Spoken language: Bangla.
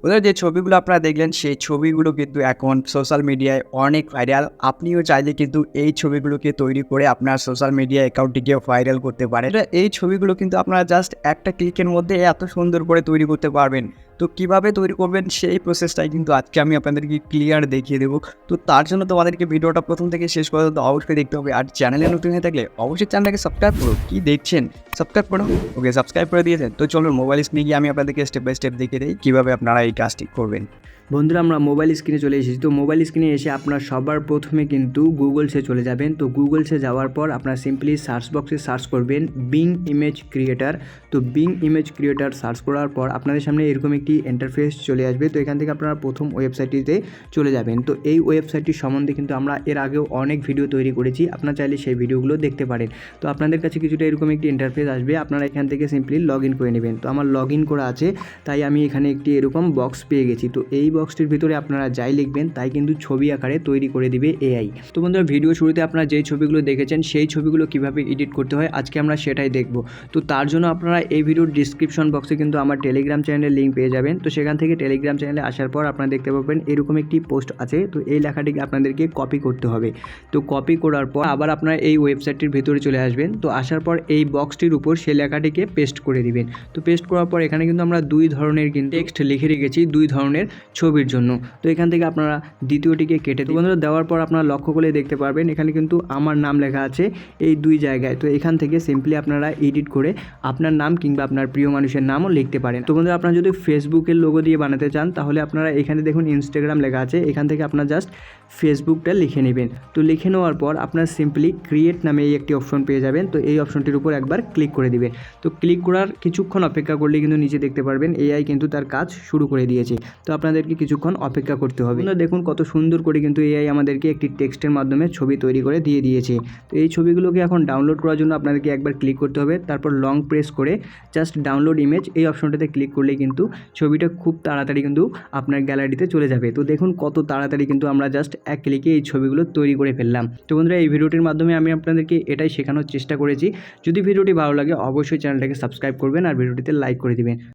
ওদের যে ছবিগুলো আপনারা দেখলেন সেই ছবিগুলো কিন্তু এখন সোশ্যাল মিডিয়ায় অনেক ভাইরাল। আপনিও চাইলে কিন্তু এই ছবিগুলোকে তৈরি করে আপনার সোশ্যাল মিডিয়া অ্যাকাউন্টটিকেও ভাইরাল করতে পারেন। এই ছবিগুলো কিন্তু আপনারা জাস্ট একটা ক্লিকের মধ্যে এত সুন্দর করে তৈরি করতে পারবেন। তো কিভাবে তৈরি করবেন সেই প্রসেসটাই কিন্তু আজকে আমি আপনাদেরকে ক্লিয়ার দেখিয়ে দেবো। তো তার জন্য তোমাদেরকে ভিডিওটা প্রথম থেকে শেষ পর্যন্ত অবশ্যই দেখতে হবে। আর চ্যানেলে নতুন হয়ে থাকলে অবশ্যই চ্যানেলটাকে সাবস্ক্রাইব করো। কি দেখছেন? সাবস্ক্রাইব করো। ওকে, সাবস্ক্রাইব করে দিয়েছেন। তো চলুন মোবাইল স্ক্রিনে গিয়ে আমি আপনাদেরকে স্টেপ বাই স্টেপ দেখিয়ে দিই কীভাবে আপনারা এই কাজটি করবেন। বন্ধুরা, আমরা মোবাইল স্ক্রিনে চলে এসেছি। তো মোবাইল স্ক্রিনে এসে আপনার সবার প্রথমে কিন্তু গুগলসে চলে যাবেন। তো গুগলসে যাওয়ার পর আপনার সিম্পলি সার্চ বক্সে সার্চ করবেন বিং ইমেজ ক্রিয়েটার। তো বিং ইমেজ ক্রিয়েটার সার্চ করার পর আপনাদের সামনে এরকম একটি ইন্টারফেস চলে আসবে। তো এখান থেকে আপনারা প্রথম ওয়েবসাইটটিতে চলে যাবেন। তো এই ওয়েবসাইটটির সম্বন্ধে কিন্তু আমরা এর আগেও অনেক ভিডিও তৈরি করেছি, আপনারা চাইলে সেই ভিডিওগুলো দেখতে পারেন। তো আপনাদের কাছে কিছুটা এরকম একটি ইন্টারফেস আসবে, আপনারা এখান থেকে সিম্পলি লগ ইন করে নেবেন। তো আমার লগ ইন করা আছে, তাই আমি এখানে একটি এরকম বক্স পেয়ে গেছি। তো এই বক্সটির ভিতরে আপনারা যাই লিখবেন তাই কিন্তু ছবি আকারে তৈরি করে দিবে এআই। তো বন্ধুরা, ভিডিও শুরুতে আপনারা যেই ছবিগুলো দেখেছেন সেই ছবিগুলো কিভাবে এডিট করতে হয় আজকে আমরা সেটাই দেখব। তো তার জন্য আপনারা এই ভিডিওর ডিসক্রিপশন বক্সে কিন্তু আমার টেলিগ্রাম চ্যানেলের লিঙ্ক পেয়ে যাবেন। তো সেখান থেকে টেলিগ্রাম চ্যানেলে আসার পর আপনারা দেখতে পাবেন এরকম একটি পোস্ট আছে। তো এই লেখাটিকে আপনাদেরকে কপি করতে হবে। তো কপি করার পর আবার আপনারা এই ওয়েবসাইটটির ভিতরে চলে আসবেন। তো আসার পর এই বক্সটির উপর সেই লেখাটিকে পেস্ট করে দিবেন। তো পেস্ট করার পর এখানে কিন্তু আমরা দুই ধরনের কিন্তু টেক্সট লিখে রেখেছি দুই ধরনের ছবির জন্য। তো এখান থেকে আপনারা দ্বিতীয়টিকে কেটে দিন। বন্ধুরা, দেওয়ার পর আপনারা লক্ষ্য করে দেখতে পারবেন এখানে কিন্তু আমার নাম লেখা আছে এই দুই জায়গায়। তো এখান থেকে সিম্পলি আপনারা এডিট করে আপনার নাম কিংবা আপনার প্রিয় মানুষের নামও লিখতে পারেন। তো বন্ধুরা, আপনারা যদি ফেসবুকের লোগো দিয়ে বানাতে চান তাহলে আপনারা এখানে দেখুন ইনস্টাগ্রাম লেখা আছে, এখান থেকে আপনারা জাস্ট ফেসবুকটা লিখে নেবেন। তো লিখে নেওয়ার পর আপনার সিম্পলি ক্রিয়েট নামে এই একটি অপশন পেয়ে যাবেন। তো এই অপশনটির উপর একবার ক্লিক করে দিবেন। তো ক্লিক করার কিছুক্ষণ অপেক্ষা করলে কিন্তু নিচে দেখতে পারবেন এআই কিন্তু তার কাজ শুরু করে দিয়েছে। তো আপনাদেরকে কিছুক্ষণ অপেক্ষা করতে হবে। দেখুন কত সুন্দর করে কিন্তু এআই আমাদেরকে একটি টেক্সটের মাধ্যমে ছবি তৈরি করে দিয়ে দিয়েছে। তো এই ছবিগুলোকে এখন ডাউনলোড করার জন্য আপনাদেরকে একবার ক্লিক করতে হবে, তারপর লং প্রেস করে জাস্ট ডাউনলোড ইমেজ এই অপশনটাতে ক্লিক করলে কিন্তু ছবিটা খুব তাড়াতাড়ি কিন্তু আপনার গ্যালারিতে চলে যাবে। তো দেখুন কত তাড়াতাড়ি কিন্তু আমরা জাস্ট এক ক্লিকে এই ছবিগুলো তৈরি করে ফেললাম। তো বন্ধুরা, এই ভিডিওটির মাধ্যমে আমি আপনাদেরকে এটাই শেখানোর চেষ্টা করেছি। যদি ভিডিওটি ভালো লাগে অবশ্যই চ্যানেলটাকে সাবস্ক্রাইব করবেন আর ভিডিওটিতে লাইক করে দিবেন।